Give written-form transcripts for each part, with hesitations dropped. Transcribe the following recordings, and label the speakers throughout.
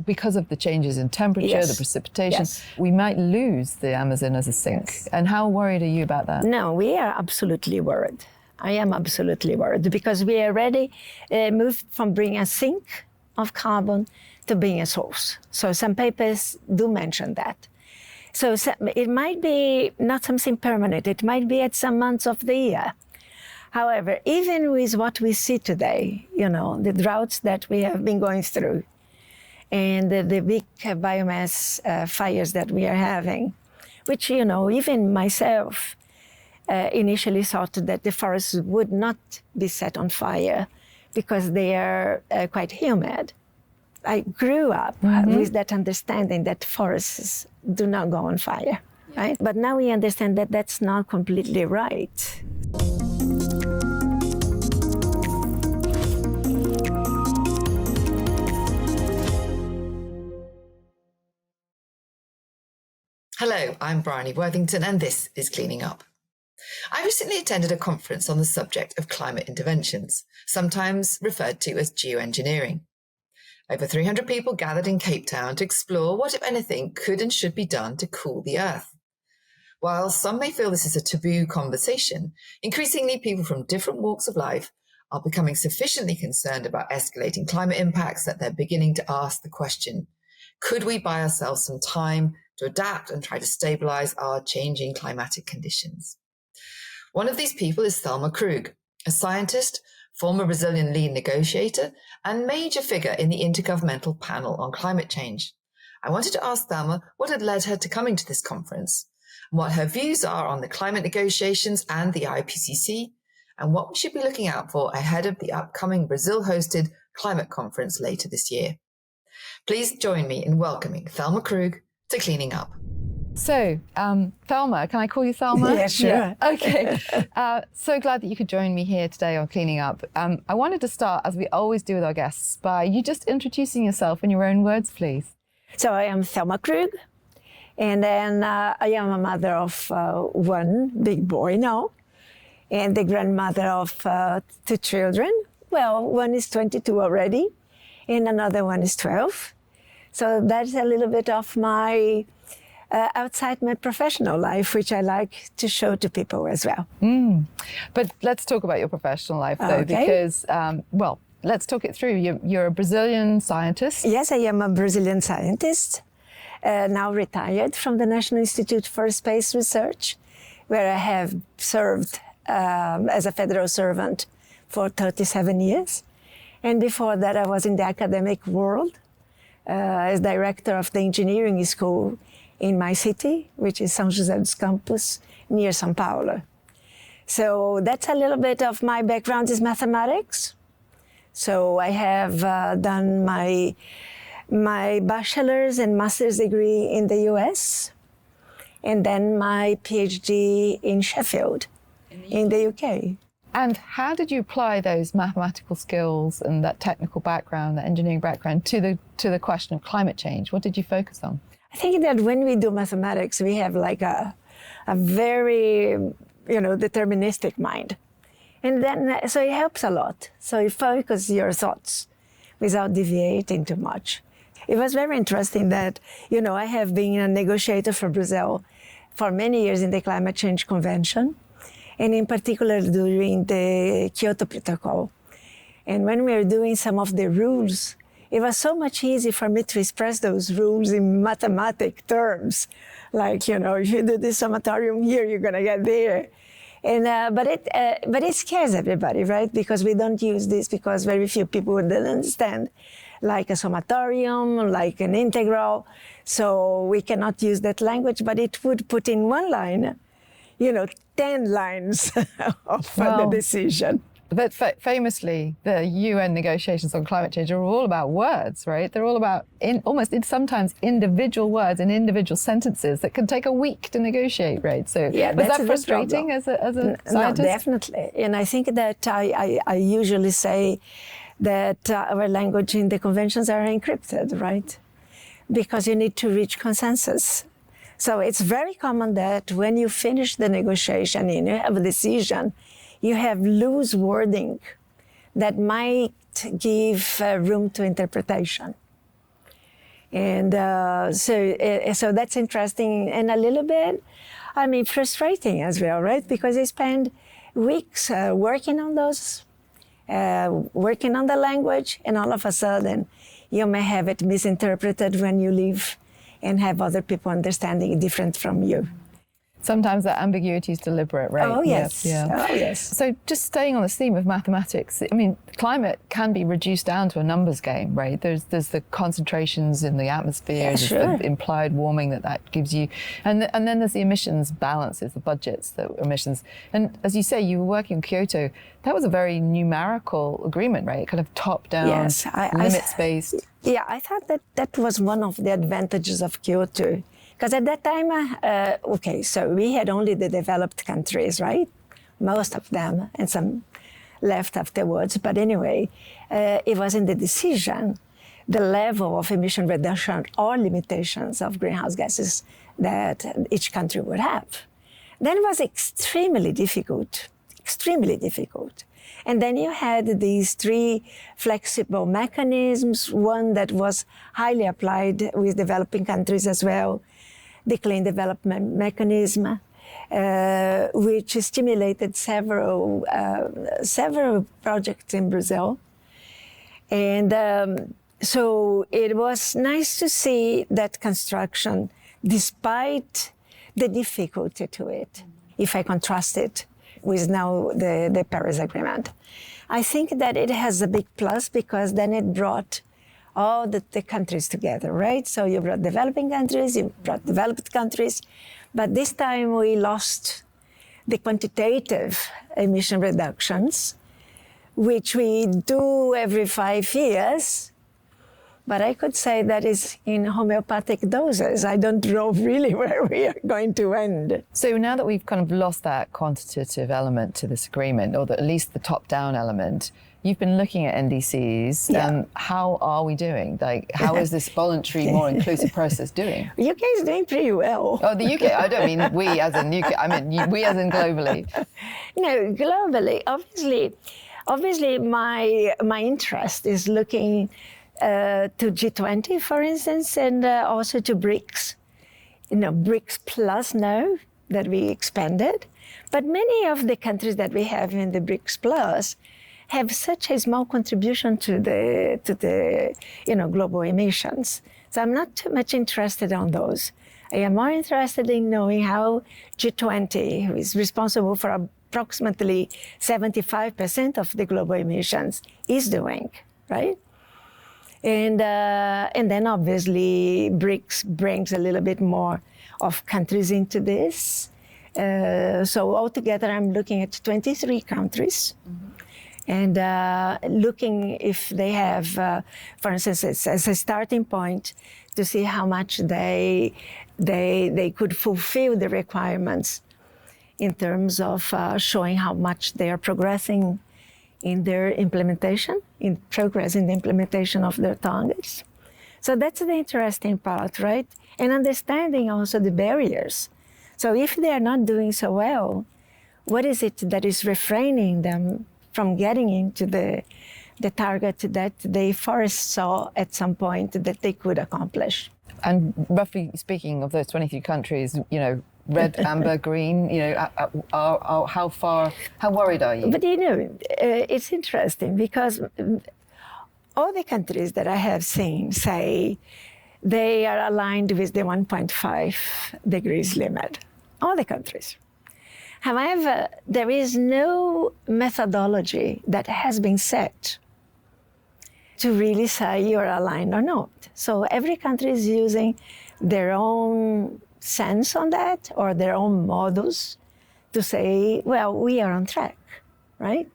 Speaker 1: because of the changes in temperature, the precipitation, we might lose the Amazon as a sink. And how worried are you about that?
Speaker 2: No, we are absolutely worried. I am absolutely worried because we already moved from being a sink of carbon to being a source. So some papers do mention that. So it might be not something permanent. It might be at some months of the year. However, even with what we see today, the droughts that we have been going through and the big biomass fires that we are having, which, even myself initially thought that the forests would not be set on fire because they are quite humid. I grew up with that understanding that forests do not go on fire, right? But now we understand that that's not completely right.
Speaker 3: Hello, I'm Bryony Worthington, and this is Cleaning Up. I recently attended a conference on the subject of climate interventions, sometimes referred to as geoengineering. Over 300 people gathered in Cape Town to explore what, if anything, could and should be done to cool the Earth. While some may feel this is a taboo conversation, increasingly people from different walks of life are becoming sufficiently concerned about escalating climate impacts that they're beginning to ask the question, could we buy ourselves some time to adapt and try to stabilize our changing climatic conditions? One of these people is Thelma Krug, a scientist, former Brazilian lead negotiator, and major figure in the Intergovernmental Panel on Climate Change. I wanted to ask Thelma what had led her to coming to this conference, and what her views are on the climate negotiations and the IPCC, and what we should be looking out for ahead of the upcoming Brazil-hosted climate conference later this year. Please join me in welcoming Thelma Krug to Cleaning Up.
Speaker 1: So, Thelma, can I call you Thelma?
Speaker 2: Yeah, sure.
Speaker 1: Yeah. Okay. So glad that you could join me here today on Cleaning Up. I wanted to start, as we always do with our guests, by you just introducing yourself in your own words, please.
Speaker 2: So I am Thelma Krug, and then I am a mother of one big boy now, and the grandmother of 2 children. Well, one is 22 already, and another one is 12. So that's a little bit of my outside my professional life, which I like to show to people as well.
Speaker 1: But let's talk about your professional life, though, because, let's talk it through. You're a Brazilian scientist.
Speaker 2: Yes, I am a Brazilian scientist, now retired from the National Institute for Space Research, where I have served as a federal servant for 37 years. And before that, I was in the academic world as director of the engineering school in my city, which is São José dos Campos, near São Paulo. So that's a little bit of my background is mathematics. So I have done my bachelor's and master's degree in the US, and then my PhD in Sheffield, in the UK.
Speaker 1: And how did you apply those mathematical skills and that technical background, that engineering background, to the question of climate change? What did you focus on?
Speaker 2: I think that when we do mathematics, we have like a very, deterministic mind. And then, so it helps a lot. So you focus your thoughts without deviating too much. It was very interesting that, I have been a negotiator for Brazil for many years in the Climate Change Convention, and in particular during the Kyoto Protocol. And when we were doing some of the rules, it was so much easier for me to express those rules in mathematic terms. Like, if you do this summatorium here, you're gonna get there. And but it scares everybody, right? Because we don't use this because very few people would understand, like a summatorium, like an integral. So we cannot use that language, but it would put in one line, 10 lines of the decision.
Speaker 1: But famously, the UN negotiations on climate change are all about words, right? They're all about sometimes individual words and individual sentences that can take a week to negotiate, right? So
Speaker 2: yeah,
Speaker 1: was that frustrating as a scientist?
Speaker 2: No, definitely. And I think that I usually say that our language in the conventions are encrypted, right? Because you need to reach consensus. So it's very common that when you finish the negotiation and you have a decision, you have loose wording that might give room to interpretation. And so that's interesting and a little bit, frustrating as well, right? Because I spend weeks working on those, working on the language, and all of a sudden you may have it misinterpreted when you leave and have other people understanding it different from you.
Speaker 1: Sometimes that ambiguity is deliberate, right?
Speaker 2: Oh, yes.
Speaker 1: Yeah.
Speaker 2: Oh, yes.
Speaker 1: So just staying on this theme of mathematics, climate can be reduced down to a numbers game, right? There's the concentrations in the atmosphere, there's the implied warming that gives you, and then there's the emissions balances, the budgets, the emissions. And as you say, you were working in Kyoto. That was a very numerical agreement, right? Kind of top-down, limits-based.
Speaker 2: Yeah, I thought that was one of the advantages of Kyoto. Because at that time, so we had only the developed countries, right? Most of them, and some left afterwards. But anyway, it was in the decision, the level of emission reduction or limitations of greenhouse gases that each country would have. Then it was extremely difficult. And then you had these three flexible mechanisms, one that was highly applied with developing countries as well, the Clean Development Mechanism, which stimulated several projects in Brazil. And so it was nice to see that construction, despite the difficulty to it, if I contrast it with now the Paris Agreement. I think that it has a big plus because then it brought all the countries together, right? So you brought developing countries, you brought developed countries, but this time we lost the quantitative emission reductions, which we do every 5 years, but I could say that is in homeopathic doses. I don't know really where we are going to end.
Speaker 1: So now that we've kind of lost that quantitative element to this agreement, or at least the top-down element, you've been looking at NDCs.
Speaker 2: Yeah.
Speaker 1: How are we doing? Like, how is this voluntary, more inclusive process doing?
Speaker 2: UK is doing pretty well.
Speaker 1: Oh, the UK. I don't mean we as in UK. I mean we as in globally.
Speaker 2: No, globally. Obviously, my interest is looking to G20, for instance, and also to BRICS. BRICS Plus now that we expanded, but many of the countries that we have in the BRICS Plus have such a small contribution to the global emissions. So I'm not too much interested on those. I am more interested in knowing how G20, who is responsible for approximately 75% of the global emissions, is doing, right? And then obviously BRICS brings a little bit more of countries into this. So altogether, I'm looking at 23 countries. Mm-hmm. And looking if they have, for instance, as a starting point to see how much they could fulfill the requirements in terms of showing how much they are progressing in their implementation, in progress in the implementation of their targets. So that's the interesting part, right? And understanding also the barriers. So if they are not doing so well, what is it that is refraining them from getting into the target that they first saw at some point that they could accomplish?
Speaker 1: And roughly speaking, of those 23 countries, red, amber, green, how worried are you?
Speaker 2: But it's interesting because all the countries that I have seen say they are aligned with the 1.5 degrees limit. All the countries. However, there is no methodology that has been set to really say you're aligned or not. So every country is using their own sense on that or their own models to say, well, we are on track, right?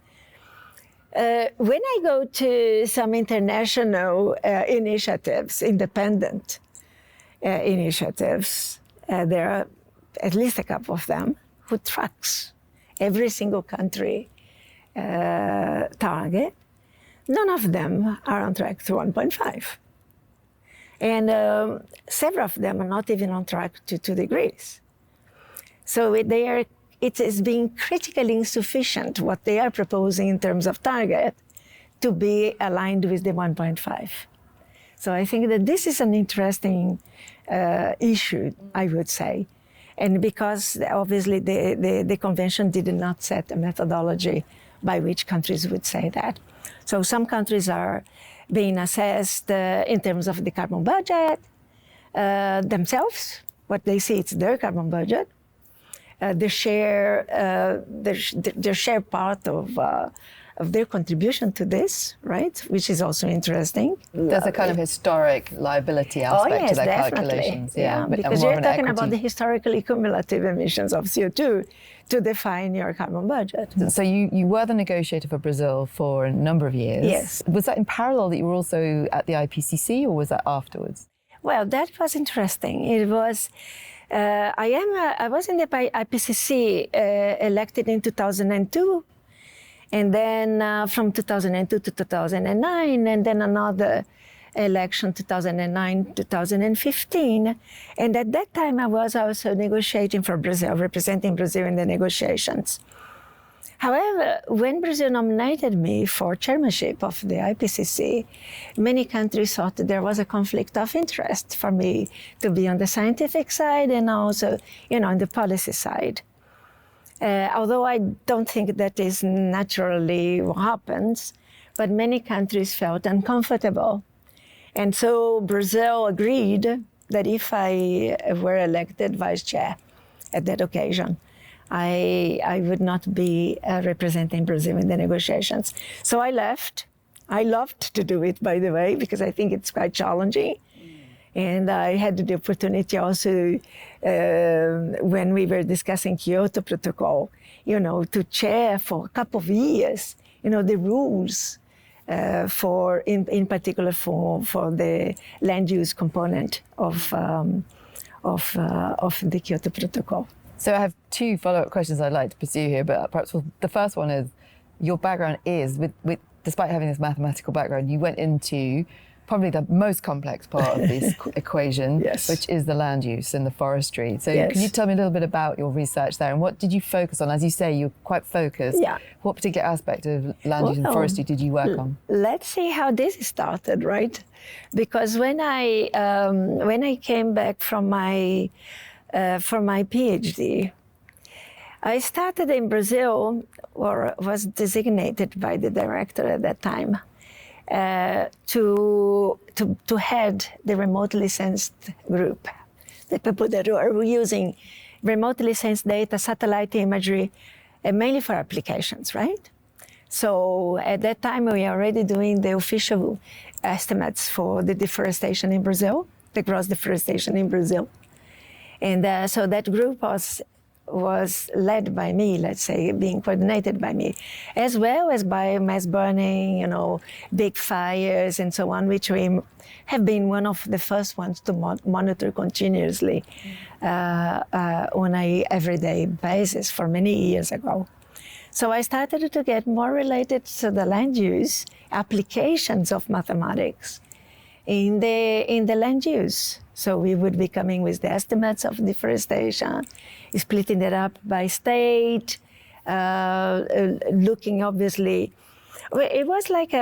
Speaker 2: When I go to some international initiatives, independent initiatives, there are at least a couple of them who tracks every single country target. None of them are on track to 1.5. And several of them are not even on track to 2 degrees. So it is being critically insufficient what they are proposing in terms of target to be aligned with the 1.5. So I think that this is an interesting issue, I would say. And because obviously the convention did not set a methodology by which countries would say that. So some countries are being assessed in terms of the carbon budget themselves. What they see, it's their carbon budget. Their share part of their contribution to this, right? Which is also interesting.
Speaker 1: There's a kind of historic liability aspect to their
Speaker 2: definitely.
Speaker 1: calculations.
Speaker 2: Yeah,
Speaker 1: but
Speaker 2: because
Speaker 1: more
Speaker 2: you're
Speaker 1: of an
Speaker 2: talking about the
Speaker 1: equity.
Speaker 2: historically cumulative emissions of CO2 to define your carbon budget.
Speaker 1: So you were the negotiator for Brazil for a number of years.
Speaker 2: Yes.
Speaker 1: Was that in parallel that you were also at the IPCC, or was that afterwards?
Speaker 2: Well, that was interesting. It was. I was in the IPCC elected in 2002, and then from 2002 to 2009, and then another election 2009 2015. And at that time, I was also negotiating for Brazil, representing Brazil in the negotiations. However, when Brazil nominated me for chairmanship of the IPCC, many countries thought that there was a conflict of interest for me to be on the scientific side and also, on the policy side. Although I don't think that is naturally what happens, but many countries felt uncomfortable. And so Brazil agreed that if I were elected vice chair at that occasion, I would not be representing Brazil in the negotiations. So I left. I loved to do it, by the way, because I think it's quite challenging. And I had the opportunity also, when we were discussing Kyoto Protocol, to chair for a couple of years, the rules in particular for the land use component of the Kyoto Protocol.
Speaker 1: So I have two follow-up questions I'd like to pursue here, but perhaps the first one is, your background is, despite having this mathematical background, you went into probably the most complex part of this equation,
Speaker 2: Yes.
Speaker 1: which is the land use and the forestry. So
Speaker 2: Yes.
Speaker 1: can you tell me a little bit about your research there, and what did you focus on? As you say, you're quite focused.
Speaker 2: Yeah.
Speaker 1: What particular aspect of land use and forestry did you work on?
Speaker 2: Let's see how this started, right? Because when I came back from my PhD, I started in Brazil, or was designated by the director at that time, to head the remotely sensed group, the people that were using remotely sensed data, satellite imagery, mainly for applications, right? So at that time, we were already doing the official estimates for the deforestation in Brazil, the gross deforestation in Brazil. And so that group was led by me, let's say, being coordinated by me, as well as biomass burning, big fires and so on, which we have been one of the first ones to monitor continuously on an everyday basis for many years ago. So I started to get more related to the land use applications of mathematics in the land use. So we would be coming with the estimates of deforestation, splitting it up by state, looking obviously. It was like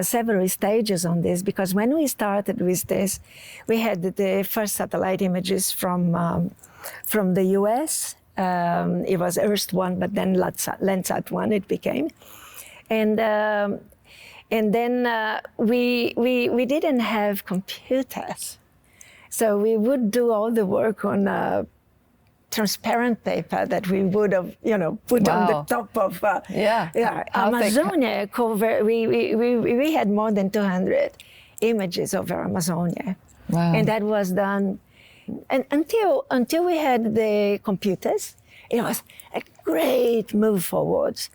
Speaker 2: several stages on this, because when we started with this, we had the first satellite images from the US. It was Earth-1, but then Landsat-1 it became. And then we didn't have computers. So we would do all the work on a transparent paper that we would have, put on the top of Amazonia. We had more than 200 images over Amazonia.
Speaker 1: Wow.
Speaker 2: And that was done. And until we had the computers, it was a great move forwards,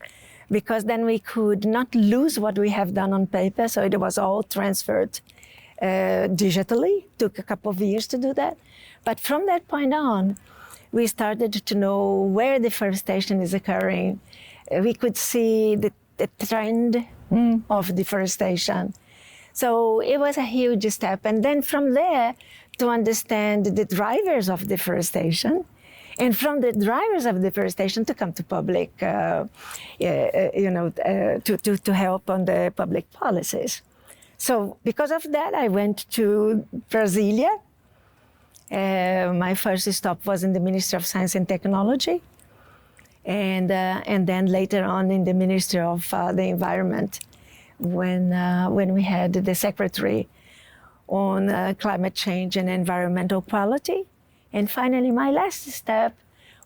Speaker 2: because then we could not lose what we have done on paper. So it was all transferred digitally. Took a couple of years to do that. But from that point on, we started to know where deforestation is occurring. We could see the trend of deforestation. So it was a huge step. And then from there, to understand the drivers of deforestation, and from the drivers of deforestation to come to public, to help on the public policies. So because of that, I went to Brasilia. My first stop was in the Ministry of Science and Technology, and then later on in the Ministry of the Environment, when we had the Secretary on Climate Change and Environmental Quality. And finally, my last step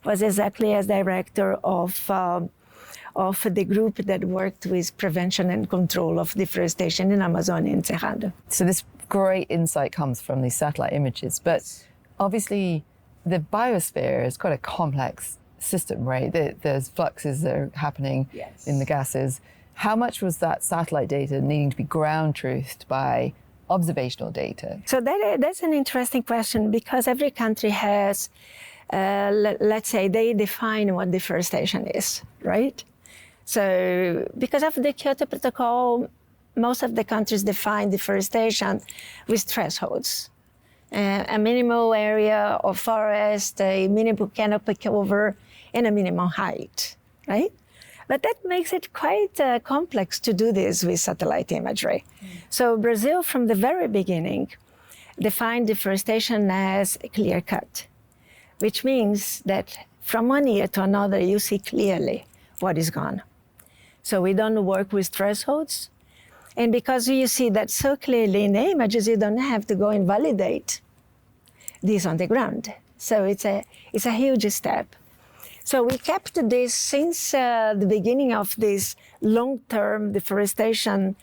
Speaker 2: was exactly as director of the group that worked with prevention and control of deforestation in Amazonia and Cerrado.
Speaker 1: So this great insight comes from these satellite images, but obviously the biosphere is quite a complex system, right? There's fluxes that are happening in the gases. How much was that satellite data needing to be ground truthed by observational data?
Speaker 2: So that's an interesting question, because every country has, let's say, they define what deforestation is, right? So because of the Kyoto Protocol, most of the countries define deforestation with thresholds. A minimal area of forest, a minimal canopy cover, and a minimum height, right? But that makes it quite complex to do this with satellite imagery. So Brazil, from the very beginning, defined deforestation as clear cut, which means that from one year to another, you see clearly what is gone. So we don't work with thresholds. And because you see that so clearly in the images, you don't have to go and validate this on the ground. So it's a huge step. So we kept this since the beginning of this long-term deforestation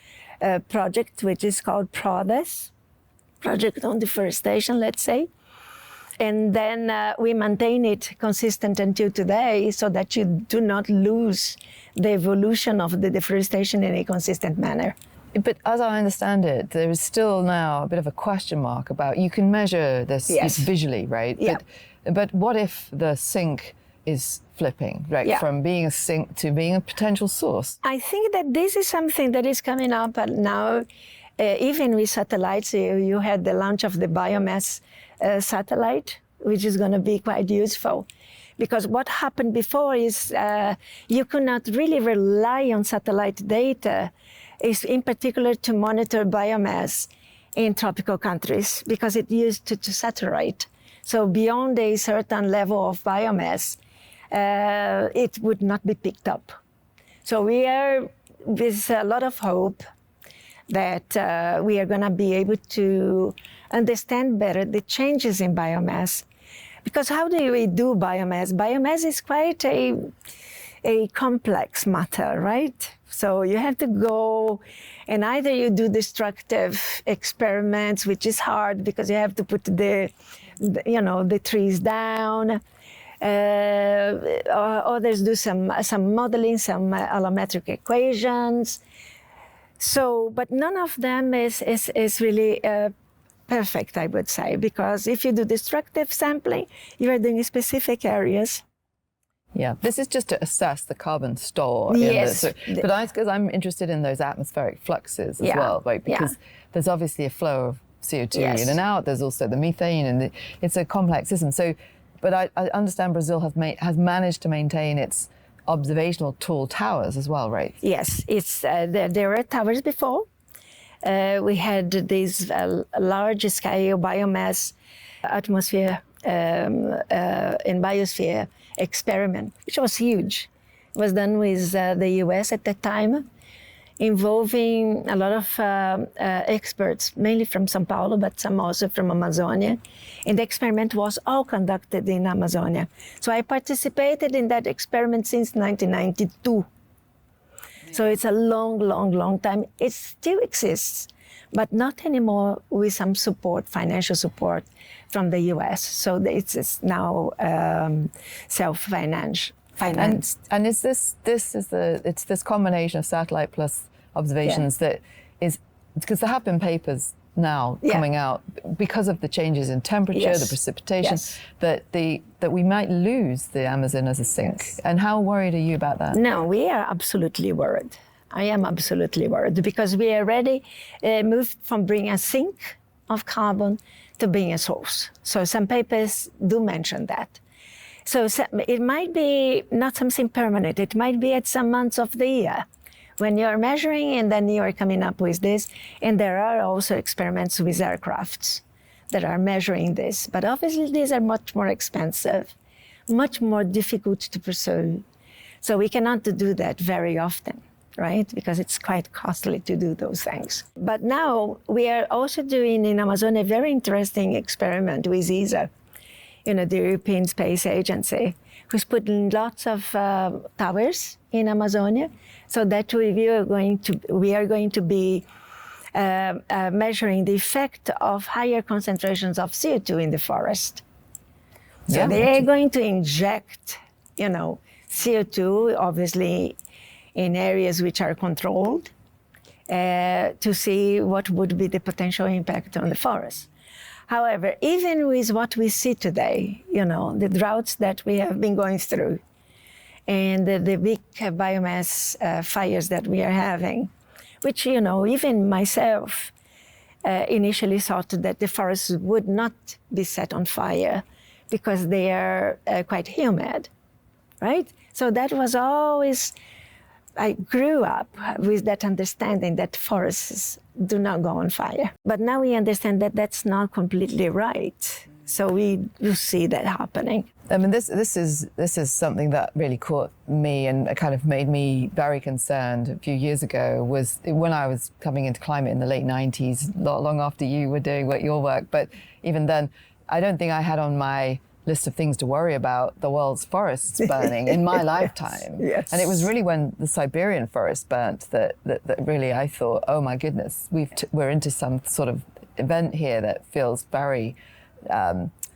Speaker 2: project, which is called PRODES, Project on Deforestation, let's say. And then we maintain it consistent until today so that you do not lose the evolution of the deforestation in a consistent manner.
Speaker 1: But as I understand it, there is still now a bit of a question mark about, you can measure this visually, right?
Speaker 2: Yeah.
Speaker 1: But what if the sink is flipping, right? From being a sink to being a potential source?
Speaker 2: I think that this is something that is coming up now, even with satellites. You had the launch of the biomass satellite, which is going to be quite useful. Because what happened before is you could not really rely on satellite data, is in particular to monitor biomass in tropical countries, because it used to saturate. So beyond a certain level of biomass, it would not be picked up. So we are, with a lot of hope, that we are going to be able to understand better the changes in biomass. Because how do we do biomass? Biomass is quite a complex matter, right? So you have to go, and either you do destructive experiments, which is hard because you have to put the trees down. Others do some modeling, some allometric equations. So, but none of them is really perfect, I would say, because if you do destructive sampling, you are doing specific areas.
Speaker 1: Yeah, this is just to assess the carbon store.
Speaker 2: Yes.
Speaker 1: But because I'm interested in those atmospheric fluxes as well, right? Because there's obviously a flow of CO2 in and out. There's also the methane, and it's a complex system. So, but I understand Brazil has managed to maintain its observational tall towers as well, right?
Speaker 2: Yes, it's there were towers before. We had this large-scale biomass atmosphere and biosphere experiment, which was huge. It was done with the US at that time, involving a lot of experts, mainly from São Paulo, but some also from Amazonia. And the experiment was all conducted in Amazonia. So I participated in that experiment since 1992. So it's a long, long, long time. It still exists, but not anymore with some support, financial support from the US. So it's now self-financed.
Speaker 1: And is it's this combination of satellite plus observations that is, because there have been papers now coming out because of the changes in temperature, the precipitation, that we might lose the Amazon as a sink. And how worried are you about that?
Speaker 2: No, we are absolutely worried. I am absolutely worried because we already moved from being a sink of carbon to being a source. So some papers do mention that. So it might be not something permanent. It might be at some months of the year when you're measuring and then you're coming up with this. And there are also experiments with aircrafts that are measuring this. But obviously these are much more expensive, much more difficult to pursue. So we cannot do that very often, right? Because it's quite costly to do those things. But now we are also doing in Amazon a very interesting experiment with ESA, the European Space Agency, who's putting lots of towers in Amazonia, so that we are going to be measuring the effect of higher concentrations of CO2 in the forest. So they are going to inject, CO2, obviously, in areas which are controlled, to see what would be the potential impact on the forest. However, even with what we see today, the droughts that we have been going through, and the big biomass fires that we are having, which, even myself initially thought that the forests would not be set on fire because they are quite humid, right? So that was always, I grew up with that understanding that forests do not go on fire. But now we understand that that's not completely right. So we do see that happening.
Speaker 1: I mean, this is something that really caught me and kind of made me very concerned a few years ago, was when I was coming into climate in the late 90s, not long after you were doing your work. But even then, I don't think I had on my list of things to worry about the world's forests burning in my lifetime.
Speaker 2: Yes.
Speaker 1: And it was really when the Siberian forest burnt that really I thought, oh my goodness, we're into some sort of event here that feels very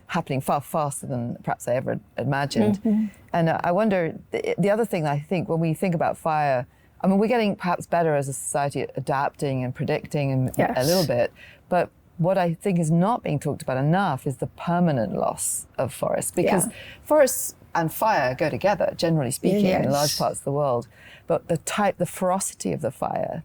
Speaker 1: happening far faster than perhaps I ever imagined. Mm-hmm. And I wonder, the other thing I think when we think about fire, I mean, we're getting perhaps better as a society at adapting and predicting a little bit, but what I think is not being talked about enough is the permanent loss of forests, because forests and fire go together, generally speaking, in large parts of the world. But the ferocity of the fire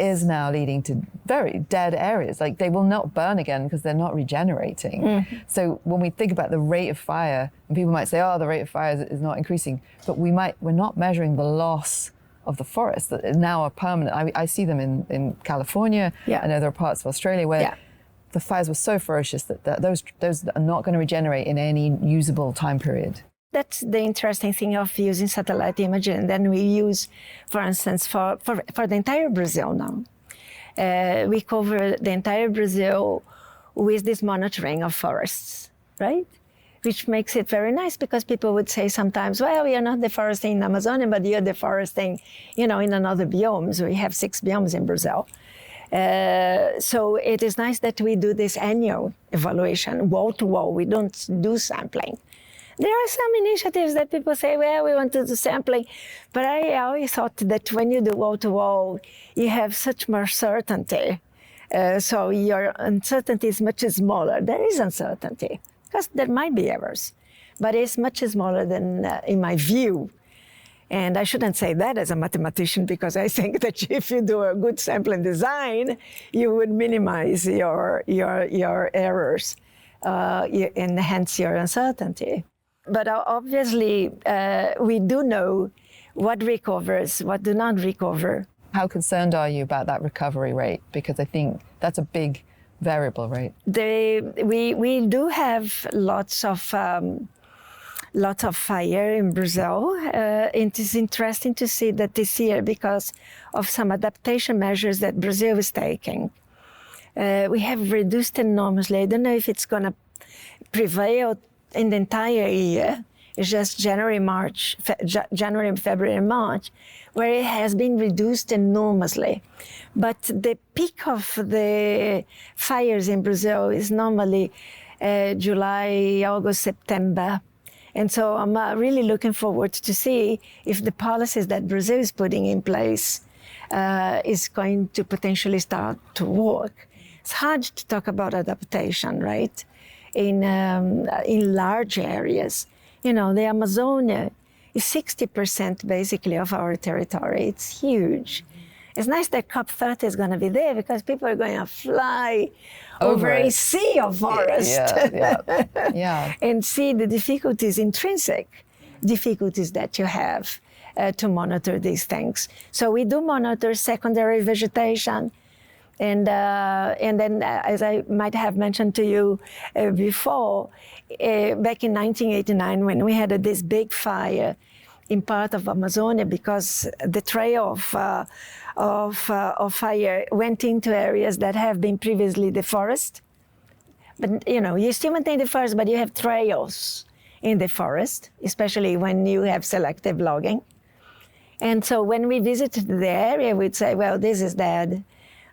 Speaker 1: is now leading to very dead areas. Like, they will not burn again because they're not regenerating. Mm-hmm. So when we think about the rate of fire, and people might say, oh, the rate of fire is not increasing, but we're not measuring the loss of the forests that now are permanent. I see them in California. Yeah. I know there are parts of Australia where the fires were so ferocious that those are not going to regenerate in any usable time period.
Speaker 2: That's the interesting thing of using satellite imaging. And then we use, for instance, for the entire Brazil now. We cover the entire Brazil with this monitoring of forests, right? Which makes it very nice, because people would say sometimes, well, we are not deforesting in Amazonia, but you're deforesting, in another biomes. We have 6 biomes in Brazil. So it is nice that we do this annual evaluation, wall to wall. We don't do sampling. There are some initiatives that people say, well, we want to do sampling, but I always thought that when you do wall to wall, you have such more certainty. So your uncertainty is much smaller. There is uncertainty, because there might be errors, but it's much smaller than, in my view. And I shouldn't say that as a mathematician, because I think that if you do a good sampling design, you would minimize your errors, and hence your uncertainty. But obviously, we do know what recovers, what do not recover.
Speaker 1: How concerned are you about that recovery rate? Because I think that's a big variable, right?
Speaker 2: We do have lots of fire in Brazil. It is interesting to see that this year, because of some adaptation measures that Brazil is taking, we have reduced enormously. I don't know if it's going to prevail in the entire year. It's just January, February, and March, where it has been reduced enormously. But the peak of the fires in Brazil is normally July, August, September. And so I'm really looking forward to see if the policies that Brazil is putting in place is going to potentially start to work. It's hard to talk about adaptation, right? In large areas. The Amazonia is 60% basically of our territory. It's huge. It's nice that COP30 is going to be there, because people are going to fly over a sea of forest and see the difficulties, intrinsic difficulties that you have to monitor these things. So we do monitor secondary vegetation. And then, as I might have mentioned to you before, back in 1989, when we had this big fire in part of Amazonia, because the trail of fire went into areas that have been previously deforested. But you still maintain the forest, but you have trails in the forest, especially when you have selective logging. And so when we visited the area, we'd say, well, this is dead.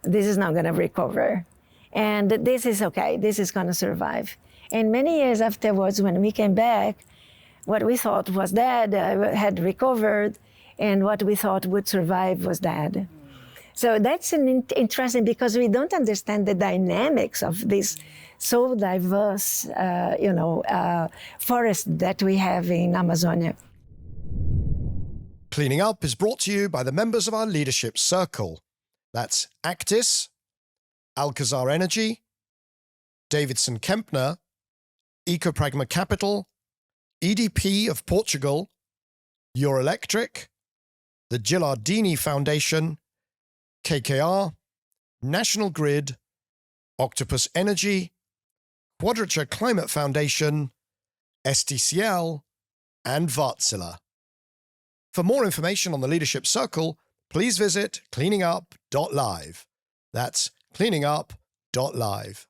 Speaker 2: This is not going to recover. And this is okay. This is going to survive. And many years afterwards, when we came back, what we thought was dead had recovered, and what we thought would survive was dead. So that's interesting, because we don't understand the dynamics of this so diverse, forest that we have in Amazonia.
Speaker 4: Cleaning Up is brought to you by the members of our leadership circle. That's Actis, Alcazar Energy, Davidson Kempner, Ecopragma Capital, EDP of Portugal, Euroelectric, the Gilardini Foundation, KKR, National Grid, Octopus Energy, Quadrature Climate Foundation, STCL, and Wärtsilä. For more information on the Leadership Circle, please visit cleaningup.live. That's cleaningup.live.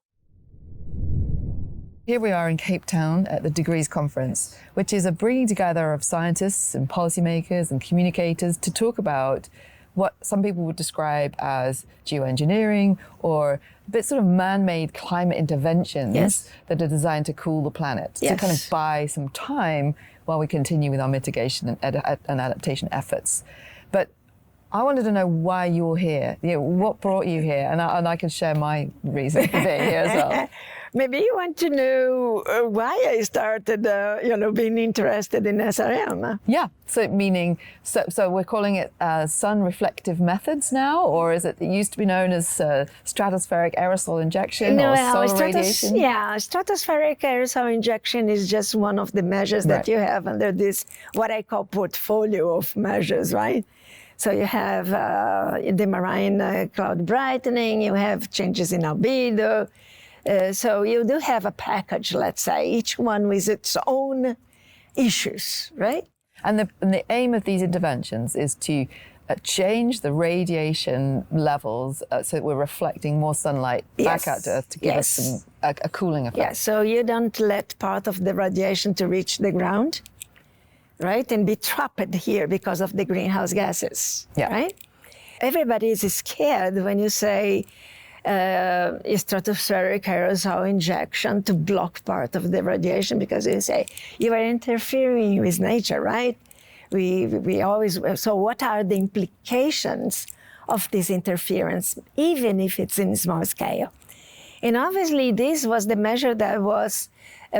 Speaker 1: Here we are in Cape Town at the Degrees Conference, which is a bringing together of scientists and policymakers and communicators to talk about what some people would describe as geoengineering, or a bit sort of man-made climate interventions that are designed to cool the planet, to kind of buy some time while we continue with our mitigation and adaptation efforts. But I wanted to know why you're here. What brought you here? And I can share my reason for being here as well.
Speaker 2: Maybe you want to know why I started, being interested in SRM.
Speaker 1: Yeah, so we're calling it sun reflective methods now, or is it used to be known as stratospheric aerosol injection or solar radiation?
Speaker 2: Yeah, stratospheric aerosol injection is just one of the measures that you have under this, what I call portfolio of measures, right? So you have the marine cloud brightening, you have changes in albedo. So you do have a package, let's say, each one with its own issues, right?
Speaker 1: And the aim of these interventions is to change the radiation levels so that we're reflecting more sunlight back out to Earth to give us a cooling effect.
Speaker 2: Yes, so you don't let part of the radiation to reach the ground, right, and be trapped here because of the greenhouse gases, right? Everybody is scared when you say stratospheric aerosol injection to block part of the radiation, because you say you are interfering with nature, right? We always, so what are the implications of this interference, even if it's in small scale? And obviously this was the measure that was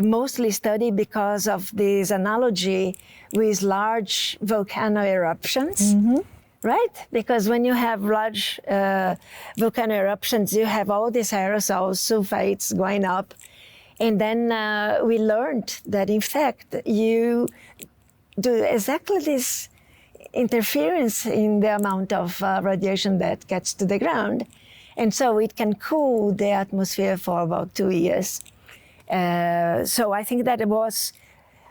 Speaker 2: mostly studied because of this analogy with large volcano eruptions. Right? Because when you have large volcano eruptions, you have all these aerosols, sulfates going up. And then we learned that, in fact, you do exactly this interference in the amount of radiation that gets to the ground. And so it can cool the atmosphere for about 2 years. So I think that it was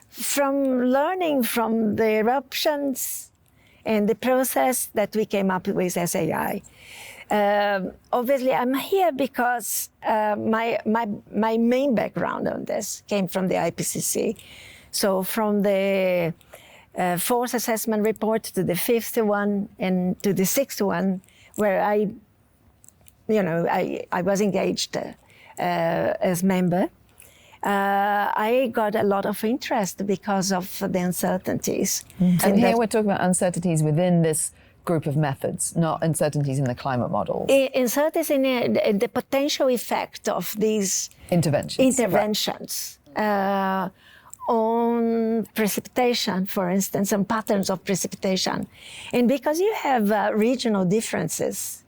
Speaker 2: from learning from the eruptions and the process that we came up with SAI. Obviously, I'm here because my main background on this came from the IPCC. So from the fourth assessment report to the fifth one and to the sixth one, where I was engaged as member, I got a lot of interest because of the uncertainties.
Speaker 1: And here we're talking about uncertainties within this group of methods, not uncertainties in the climate model.
Speaker 2: Uncertainties in the potential effect of these interventions on precipitation, for instance, on patterns of precipitation. And because you have regional differences,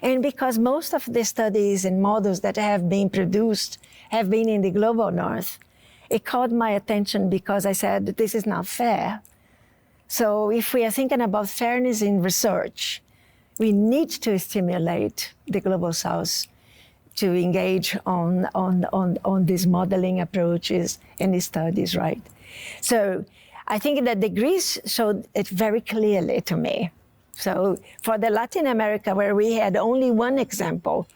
Speaker 2: and because most of the studies and models that have been produced have been in the global north, it caught my attention because I said, this is not fair. So if we are thinking about fairness in research, we need to stimulate the Global South to engage on these modeling approaches and these studies, right? So I think that the Greece showed it very clearly to me. So for the Latin America, where we had only one example,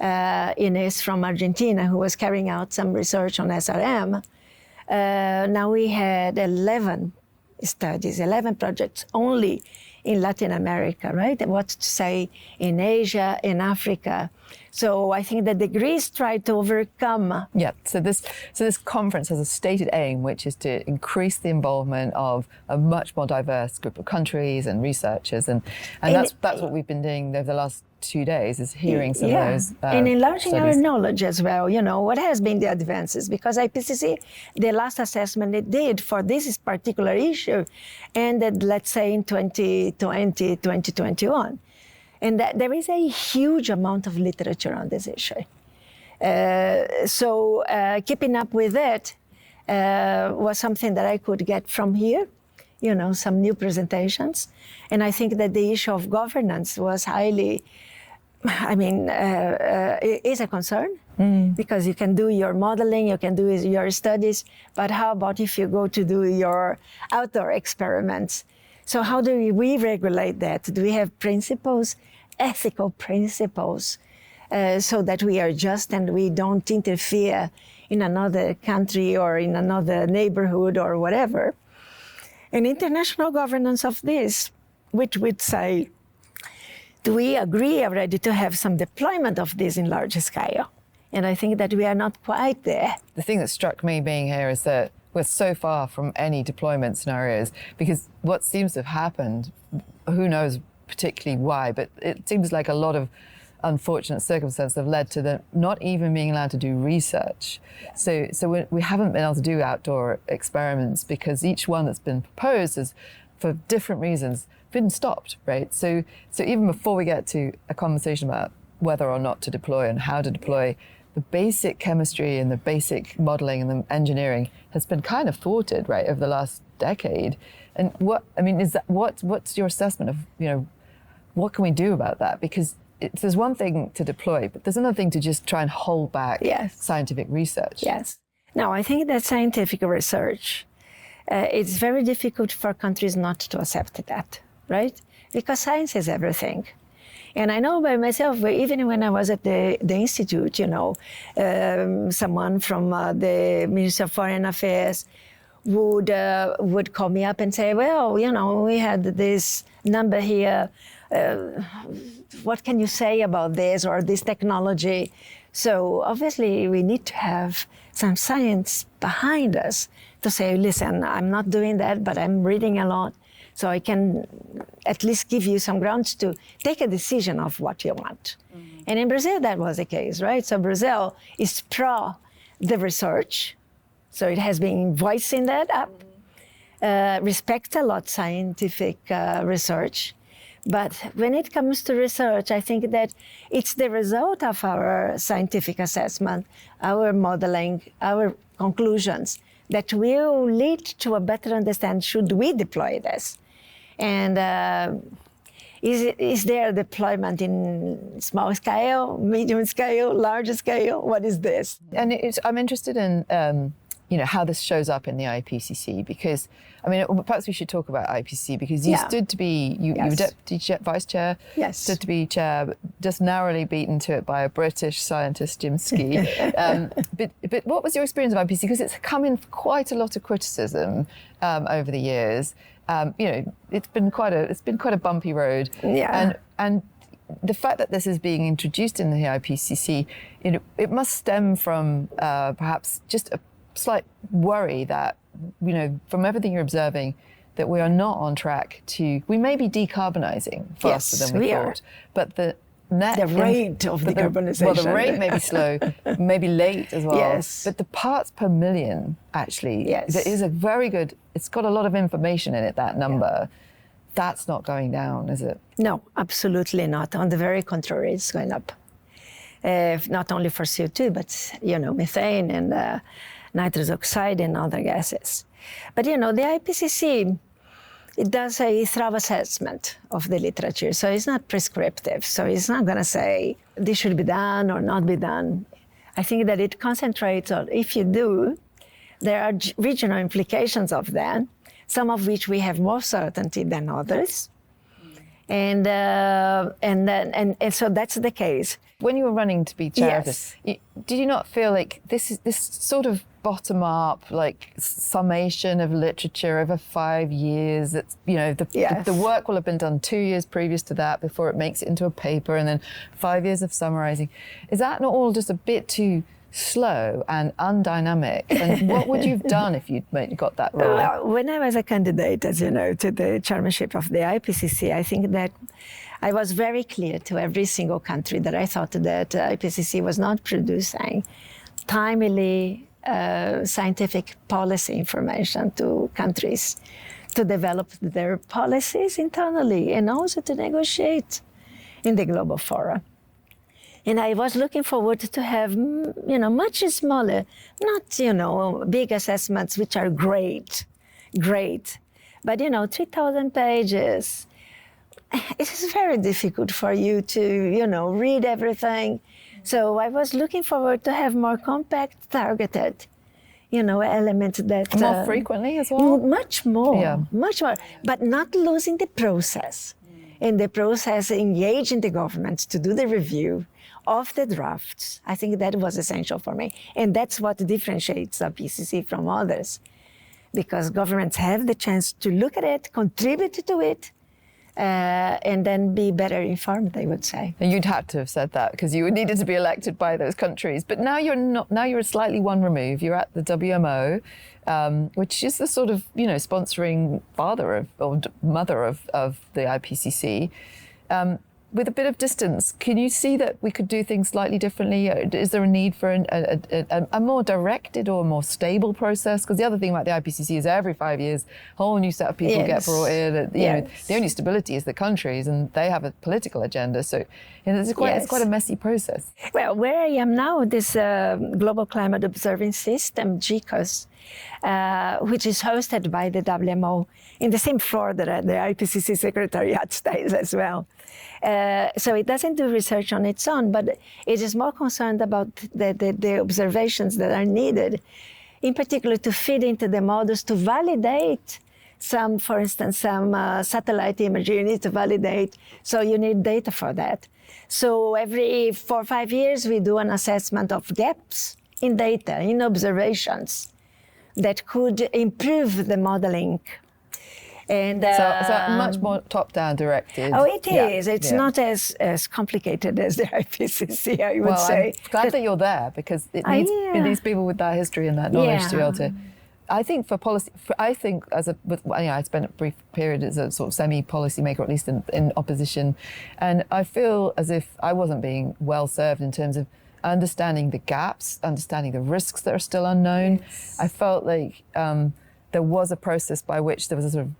Speaker 2: Ines from Argentina, who was carrying out some research on SRM, now we had 11 studies, 11 projects only in Latin America, right? And what to say in Asia, in Africa. So I think that the Greece tried to overcome.
Speaker 1: Yeah, so this conference has a stated aim, which is to increase the involvement of a much more diverse group of countries and researchers, and that's what we've been doing over the last 2 days, is hearing some of those
Speaker 2: and enlarging
Speaker 1: studies.
Speaker 2: our knowledge as well. You know, what has been the advances? Because IPCC, the last assessment it did for this particular issue ended, let's say, in 2020, 2021. And that there is a huge amount of literature on this issue. So keeping up with it was something that I could get from here, you know, some new presentations. And I think that the issue of governance was highly, is a concern, because you can do your modeling, you can do your studies, but how about if you go to do your outdoor experiments? So how do we regulate that? Do we have principles, ethical principles, so that we are just and we don't interfere in another country or in another neighborhood or whatever? And international governance of this, which would say, do we agree already to have some deployment of this in large scale? And I think that we are not quite there.
Speaker 1: The thing that struck me being here is that we're so far from any deployment scenarios, because what seems to have happened, who knows particularly why, but it seems like a lot of unfortunate circumstances have led to them not even being allowed to do research. So we haven't been able to do outdoor experiments because each one that's been proposed is, for different reasons, been stopped, right? So even before we get to a conversation about whether or not to deploy and how to deploy, the basic chemistry and the basic modeling and the engineering has been kind of thwarted, right, over the last decade. And what's your assessment of, you know, what can we do about that? Because there's one thing to deploy, but there's another thing to just try and hold back scientific research.
Speaker 2: Yes. Now, I think that scientific research, it's very difficult for countries not to accept that, right? Because science is everything. And I know by myself, even when I was at the Institute, you know, someone from the Ministry of Foreign Affairs would call me up and say, well, you know, we had this number here. What can you say about this or this technology? So obviously we need to have some science behind us to say, listen, I'm not doing that, but I'm reading a lot. So I can at least give you some grounds to take a decision of what you want. Mm-hmm. And in Brazil, that was the case, right? So Brazil is pro the research. So it has been voicing that up, respect a lot scientific research. But when it comes to research, I think that it's the result of our scientific assessment, our modeling, our conclusions that will lead to a better understanding, should we deploy this? And is there deployment in small scale, medium scale, large scale? What is this?
Speaker 1: And I'm interested in how this shows up in the IPCC, because, I mean, perhaps we should talk about IPCC, because you stood to be, you were deputy vice chair, stood to be chair, but just narrowly beaten to it by a British scientist, Jim Skee. But what was your experience of IPCC? Because it's come in for quite a lot of criticism over the years. It's been quite a bumpy road. Yeah. And the fact that this is being introduced in the IPCC, it must stem from perhaps just a slight worry that, from everything you're observing, that we are not on track to, we may be decarbonising faster than we thought, but the
Speaker 2: rate of decarbonisation.
Speaker 1: The rate may be slow, maybe late as well, but the parts per million, actually, there is a very good, it's got a lot of information in it, that number. That's not going down, is it?
Speaker 2: No, absolutely not. On the very contrary, it's going up. Not only for CO2, but, methane and nitrous oxide and other gases. But, the IPCC it does a thorough assessment of the literature. So it's not prescriptive. So it's not going to say this should be done or not be done. I think that it concentrates on, if you do, there are regional implications of that, some of which we have more certainty than others. And so that's the case.
Speaker 1: When you were running to be chair of
Speaker 2: Yes.
Speaker 1: this, did you not feel like this sort of bottom-up, like summation of literature over 5 years? That's, you know,
Speaker 2: Yes.
Speaker 1: the work will have been done 2 years previous to that before it makes it into a paper, and then 5 years of summarizing. Is that not all just a bit too slow and undynamic? And what would you have done if you'd got that role?
Speaker 2: Well, when I was a candidate, as you know, to the chairmanship of the IPCC, I think that I was very clear to every single country that I thought that IPCC was not producing timely scientific policy information to countries to develop their policies internally and also to negotiate in the global fora. And I was looking forward to have, you know, much smaller, not, you know, big assessments, which are great, but, you know, 3,000 pages. It is very difficult for you to, you know, read everything. So I was looking forward to have more compact, targeted, you know, elements that...
Speaker 1: More frequently as well?
Speaker 2: Much more,
Speaker 1: Yeah.
Speaker 2: much more, but not losing the process. In the process, engaging the governments to do the review of the drafts. I think that was essential for me. And that's what differentiates IPCC from others, because governments have the chance to look at it, contribute to it, and then be better informed, I would say.
Speaker 1: And you'd had to have said that because you needed to be elected by those countries. But now you're not. Now you're slightly one remove. You're at the WMO, which is the sort of, you know, sponsoring father of, or mother of the IPCC. With a bit of distance, can you see that we could do things slightly differently? Is there a need for a more directed or more stable process? Because the other thing about the IPCC is every 5 years, a whole new set of people get
Speaker 2: Yes.
Speaker 1: brought in. You know,
Speaker 2: Yes.
Speaker 1: the only stability is the countries, and they have a political agenda. So, you know, it's quite a messy process.
Speaker 2: Well, where I am now, this Global Climate Observing System, GCOS, which is hosted by the WMO in the same floor that the IPCC Secretariat stays as well. So it doesn't do research on its own, but it is more concerned about the observations that are needed, in particular to feed into the models to validate some, for instance, some satellite imagery you need to validate, so you need data for that. So every 4 or 5 years, we do an assessment of gaps in data, in observations, that could improve the modeling. And
Speaker 1: So much more top-down directed.
Speaker 2: Oh, it is.
Speaker 1: Yeah,
Speaker 2: It's
Speaker 1: yeah.
Speaker 2: not as complicated as the IPCC, I would
Speaker 1: Well,
Speaker 2: say.
Speaker 1: I'm glad that you're there because it needs these people with that history and that knowledge to be able to. I think for policy, I spent a brief period as a sort of semi-policy maker, at least in opposition, and I feel as if I wasn't being well served in terms of understanding the gaps, understanding the risks that are still unknown.
Speaker 2: Yes.
Speaker 1: I felt like there was a process by which there was a sort of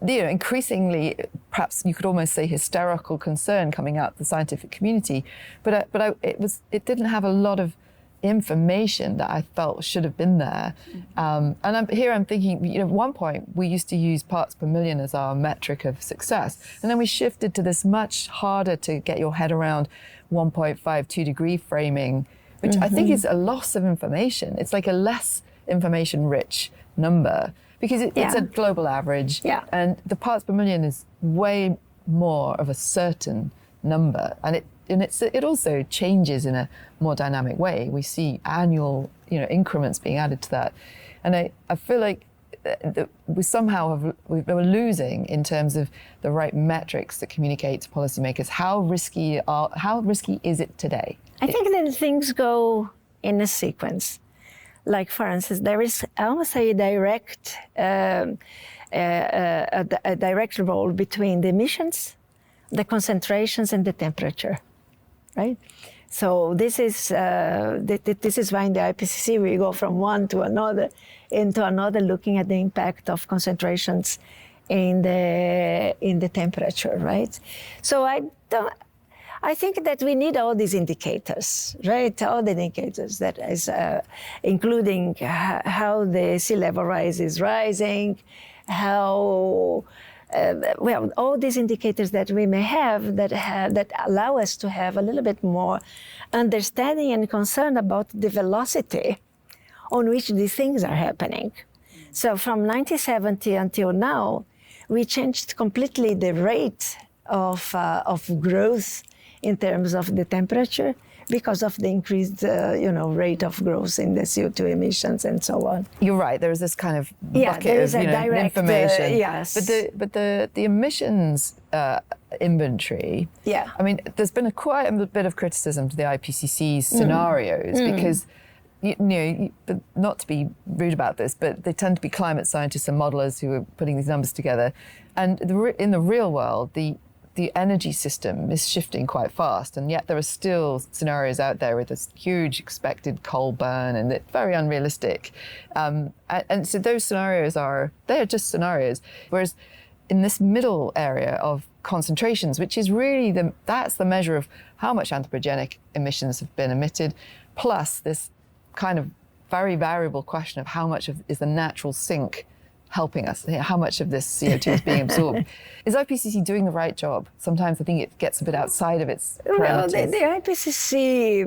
Speaker 1: increasingly, perhaps you could almost say, hysterical concern coming out of the scientific community, but it didn't have a lot of information that I felt should have been there. And I'm thinking, you know, at one point we used to use parts per million as our metric of success, and then we shifted to this much harder to get your head around 1.52 degree framing, which I think is a loss of information. It's like a less information-rich number, because it's a global average, and the parts per million is way more of a certain number, and it also changes in a more dynamic way. We see annual, you know, increments being added to that, and I feel like we somehow we're losing in terms of the right metrics that communicate to policymakers. How risky is it today?
Speaker 2: I think that things go in a sequence. Like, for instance, there is almost a direct role between the emissions, the concentrations, and the temperature, right? So this is why in the IPCC we go from one to another, into another, looking at the impact of concentrations in the temperature, right? So I think that we need all these indicators, right? All the indicators that is, including how the sea level rise is rising, how, all these indicators that we may have that allow us to have a little bit more understanding and concern about the velocity on which these things are happening. So from 1970 until now, we changed completely the rate of growth in terms of the temperature because of the increased rate of growth in the CO2 emissions and so on.
Speaker 1: You're right. There's this kind of bucket of
Speaker 2: direct,
Speaker 1: information.
Speaker 2: Yes.
Speaker 1: But the emissions inventory.
Speaker 2: Yeah.
Speaker 1: I mean, there's been quite a bit of criticism to the IPCC's scenarios because. But not to be rude about this, but they tend to be climate scientists and modelers who are putting these numbers together. And in the real world, the energy system is shifting quite fast, and yet there are still scenarios out there with this huge expected coal burn, and it's very unrealistic. And so those scenarios they're just scenarios. Whereas in this middle area of concentrations, which is really that's the measure of how much anthropogenic emissions have been emitted, plus this kind of very variable question of how much is the natural sink helping us, how much of this CO2 is being absorbed. Is IPCC doing the right job? Sometimes I think it gets a bit outside of its parameters.
Speaker 2: Well, the IPCC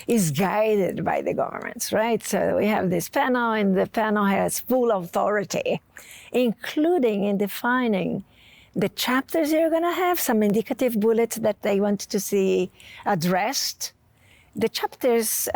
Speaker 2: is guided by the governments, right? So we have this panel, and the panel has full authority, including in defining the chapters you're going to have, some indicative bullets that they want to see addressed. The chapters,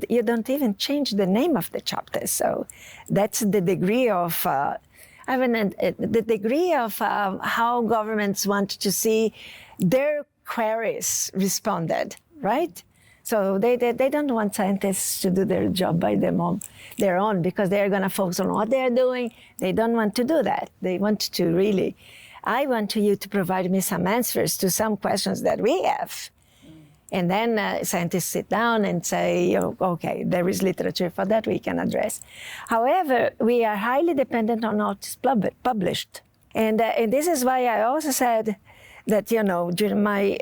Speaker 2: you don't even change the name of the chapters. So that's the degree of, the degree of how governments want to see their queries responded, right? So they don't want scientists to do their job by their own because they're going to focus on what they're doing. They don't want to do that. They want to really, I want you to provide me some answers to some questions that we have. And then scientists sit down and say, okay, there is literature for that we can address. However, we are highly dependent on what is published. And this is why I also said that, during my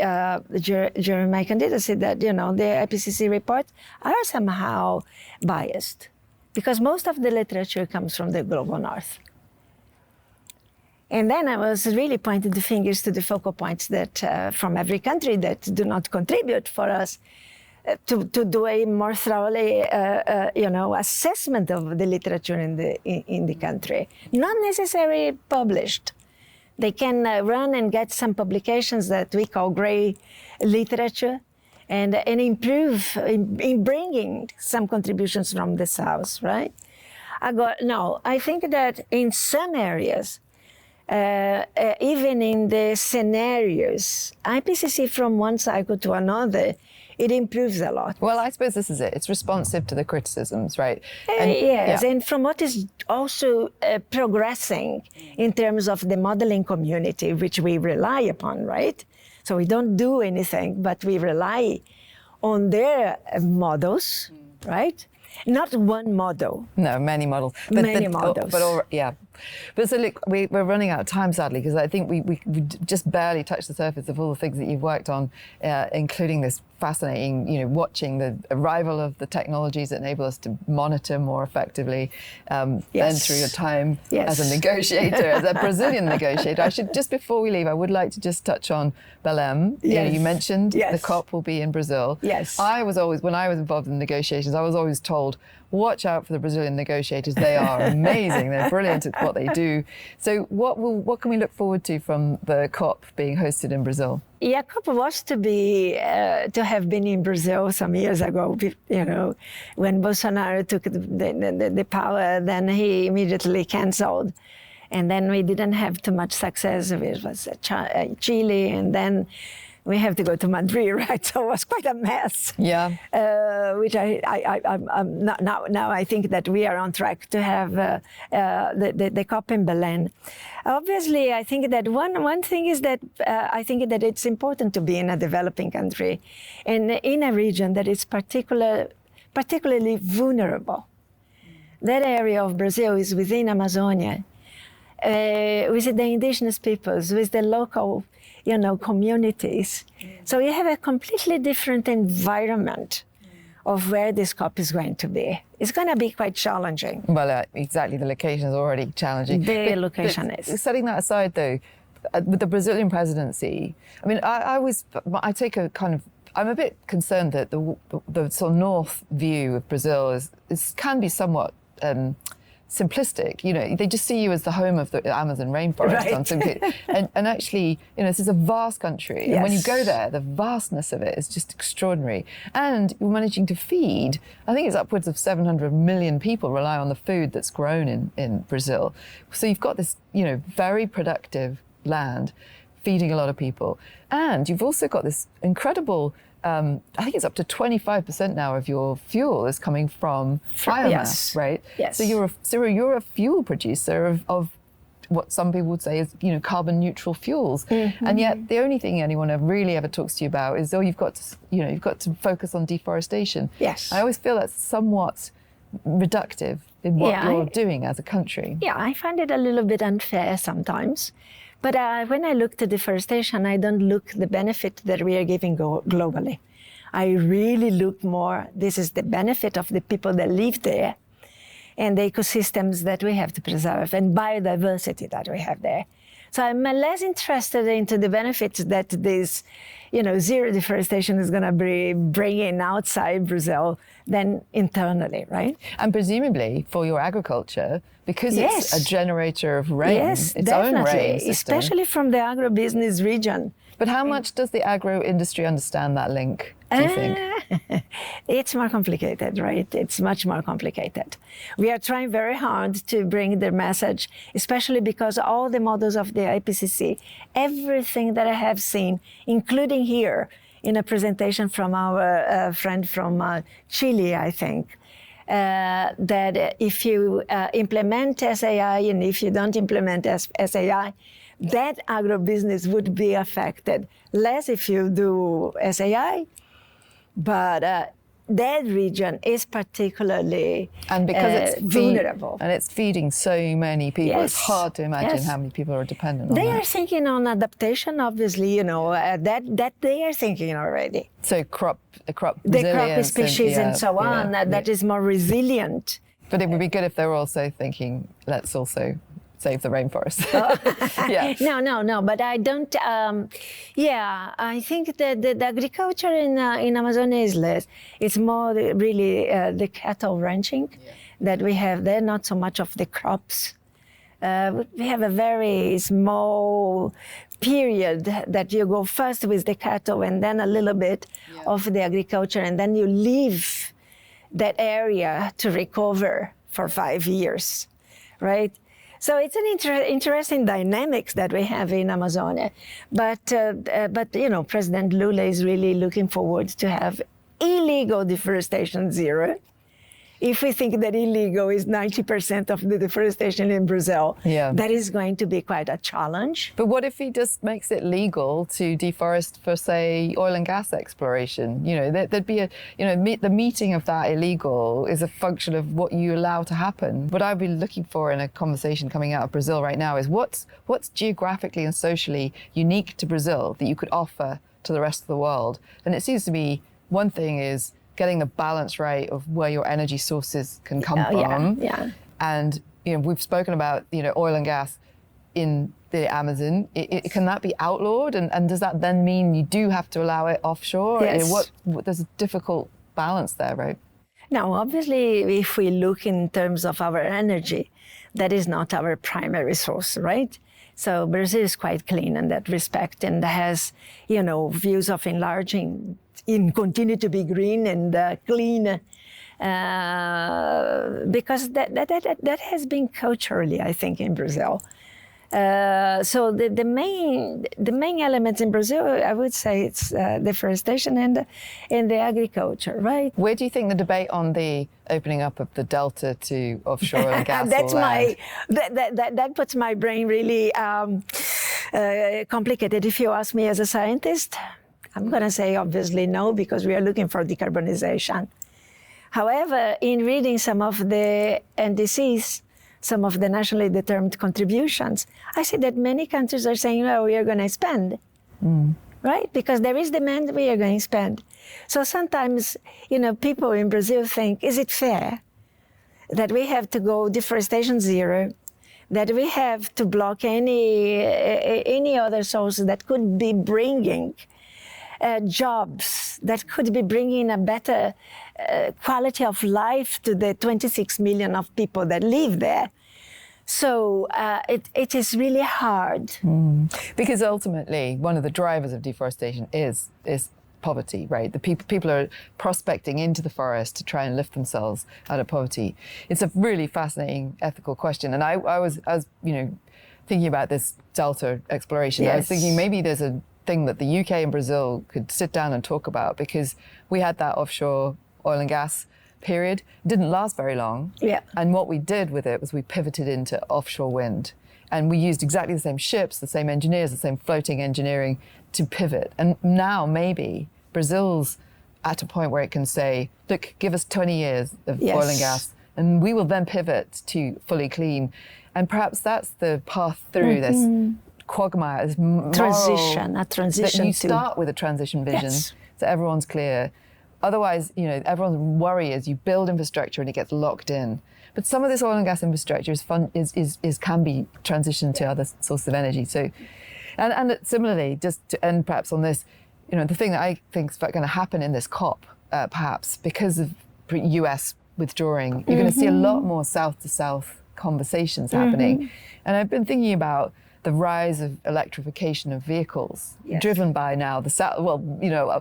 Speaker 2: candidacy, that, the IPCC reports are somehow biased because most of the literature comes from the global north. And then I was really pointing the fingers to the focal points that from every country that do not contribute for us to do a more thoroughly, assessment of the literature in the country. Not necessarily published. They can run and get some publications that we call gray literature and improve in bringing some contributions from the South, right? I think that in some areas, even in the scenarios, IPCC from one cycle to another, it improves a lot.
Speaker 1: Well, I suppose this is it. It's responsive to the criticisms, right?
Speaker 2: And from what is also progressing in terms of the modeling community, which we rely upon, right? So we don't do anything, but we rely on their models, right? Not one model.
Speaker 1: No, many models.
Speaker 2: Many models.
Speaker 1: But so look, we're running out of time, sadly, because I think we just barely touched the surface of all the things that you've worked on, including this fascinating, watching the arrival of the technologies that enable us to monitor more effectively. Then through your time as a negotiator, as a Brazilian negotiator. I should, just before we leave, I would like to just touch on Belém. You mentioned the COP will be in Brazil.
Speaker 2: Yes.
Speaker 1: I was always, when I was involved in negotiations, I was always told, watch out for the Brazilian negotiators. They are amazing. They're brilliant at what they do. So what can we look forward to from the COP being hosted in Brazil?
Speaker 2: Yeah, COP was to have been in Brazil some years ago, when Bolsonaro took the power, then he immediately canceled. And then we didn't have too much success. It was Chile, and then we have to go to Madrid, right? So it was quite a mess.
Speaker 1: Yeah.
Speaker 2: Which now I think that we are on track to have the COP in Belém. Obviously, I think that one thing is that I think that it's important to be in a developing country and in a region that is particularly vulnerable. That area of Brazil is within Amazonia. with the indigenous peoples, with the local, communities. So you have a completely different environment of where this COP is going to be. It's going to be quite challenging.
Speaker 1: Well, exactly. The location is already challenging.
Speaker 2: The location is. Setting
Speaker 1: that aside, though, with the Brazilian presidency, I mean, I take a kind of, I'm a bit concerned that the sort of north view of Brazil can be somewhat simplistic. They just see you as the home of the Amazon rainforest. Right. and actually, this is a vast country. Yes. And when you go there, the vastness of it is just extraordinary. And you're managing to feed, I think it's upwards of 700 million people rely on the food that's grown in Brazil. So you've got this, very productive land feeding a lot of people. And you've also got this incredible, I think it's up to 25% now of your fuel is coming from biomass, yes. Right?
Speaker 2: Yes.
Speaker 1: So you're a fuel producer of what some people would say is, carbon neutral fuels. Mm-hmm. And yet the only thing anyone really ever talks to you about is, you've got to focus on deforestation.
Speaker 2: Yes.
Speaker 1: I always feel that's somewhat reductive in what you're doing as a country.
Speaker 2: Yeah, I find it a little bit unfair sometimes. But when I look to deforestation, I don't look the benefit that we are giving globally. I really look more, this is the benefit of the people that live there and the ecosystems that we have to preserve and biodiversity that we have there. So I'm less interested into the benefits that this, zero deforestation is going to be bringing outside Brazil than internally, right?
Speaker 1: And presumably for your agriculture, because
Speaker 2: yes.
Speaker 1: It's a generator of rain,
Speaker 2: yes,
Speaker 1: its
Speaker 2: definitely.
Speaker 1: Own rain system.
Speaker 2: Especially from the agribusiness region.
Speaker 1: But how much does the agro industry understand that link, do you think?
Speaker 2: It's more complicated, right? It's much more complicated. We are trying very hard to bring the message, especially because all the models of the IPCC, everything that I have seen, including here in a presentation from our friend from Chile, I think, that if you implement SAI and if you don't implement SAI, that agribusiness would be affected. Less if you do SAI, but that region is particularly
Speaker 1: and because it's
Speaker 2: vulnerable.
Speaker 1: And it's feeding so many people.
Speaker 2: Yes.
Speaker 1: It's hard to imagine
Speaker 2: yes.
Speaker 1: how many people are dependent on
Speaker 2: They
Speaker 1: that.
Speaker 2: are thinking on adaptation, obviously, that they are thinking already.
Speaker 1: So the crop
Speaker 2: species and so on, that is more resilient.
Speaker 1: But it would be good if they were also thinking, let's also save the rainforest.
Speaker 2: Yeah. No. But I don't. I think that the agriculture in Amazonia is less. It's more really the cattle ranching that we have there. Not so much of the crops. We have a very small period that you go first with the cattle and then a little bit of the agriculture, and then you leave that area to recover for 5 years, right? So it's an interesting dynamics that we have in Amazonia. But President Lula is really looking forward to have illegal deforestation zero. If we think that illegal is 90% of the deforestation in Brazil, that is going to be quite a challenge.
Speaker 1: But what if he just makes it legal to deforest for, say, oil and gas exploration? There'd be the meeting of that illegal is a function of what you allow to happen. What I'd be looking for in a conversation coming out of Brazil right now is what's geographically and socially unique to Brazil that you could offer to the rest of the world? And it seems to me one thing is getting the balance right of where your energy sources can come from.
Speaker 2: Yeah.
Speaker 1: And we've spoken about oil and gas in the Amazon. Can that be outlawed? And does that then mean you do have to allow it offshore?
Speaker 2: Yes.
Speaker 1: There's a difficult balance there, right?
Speaker 2: Now, obviously, if we look in terms of our energy, that is not our primary source, right? So Brazil is quite clean in that respect and has, views of enlarging continue to be green and clean, because that has been culturally, I think, in Brazil. So the main elements in Brazil, I would say, it's deforestation and the agriculture, right?
Speaker 1: Where do you think the debate on the opening up of the delta to offshore oil and gas will land?
Speaker 2: That puts my brain really complicated. If you ask me as a scientist, I'm going to say obviously no, because we are looking for decarbonization. However, in reading some of the NDCs, some of the nationally determined contributions, I see that many countries are saying, well, we are going to spend, right? Because there is demand, we are going to spend. So sometimes, people in Brazil think, is it fair that we have to go deforestation zero, that we have to block any other sources that could be bringing jobs, that could be bringing a better quality of life to the 26 million of people that live there. So it is really hard.
Speaker 1: Because ultimately, one of the drivers of deforestation is poverty, right? The people are prospecting into the forest to try and lift themselves out of poverty. It's a really fascinating ethical question. And I was thinking about this delta exploration.
Speaker 2: Yes.
Speaker 1: I was thinking maybe there's a thing that the UK and Brazil could sit down and talk about, because we had that offshore oil and gas period. It didn't last very long.
Speaker 2: Yeah.
Speaker 1: And what we did with it was we pivoted into offshore wind. And we used exactly the same ships, the same engineers, the same floating engineering to pivot. And now maybe Brazil's at a point where it can say, look, give us 20 years of oil and gas, and we will then pivot to fully clean. And perhaps that's the path through this quagmire, this
Speaker 2: transition
Speaker 1: that you start with a transition vision, so everyone's clear. Otherwise, everyone's worry is you build infrastructure and it gets locked in. But some of this oil and gas infrastructure is can be transitioned to other sources of energy. So, and similarly, just to end perhaps on this, the thing that I think is going to happen in this COP, perhaps because of US withdrawing, you're going to see a lot more south-to-south conversations happening. And I've been thinking about the rise of electrification of vehicles, driven by now the South, what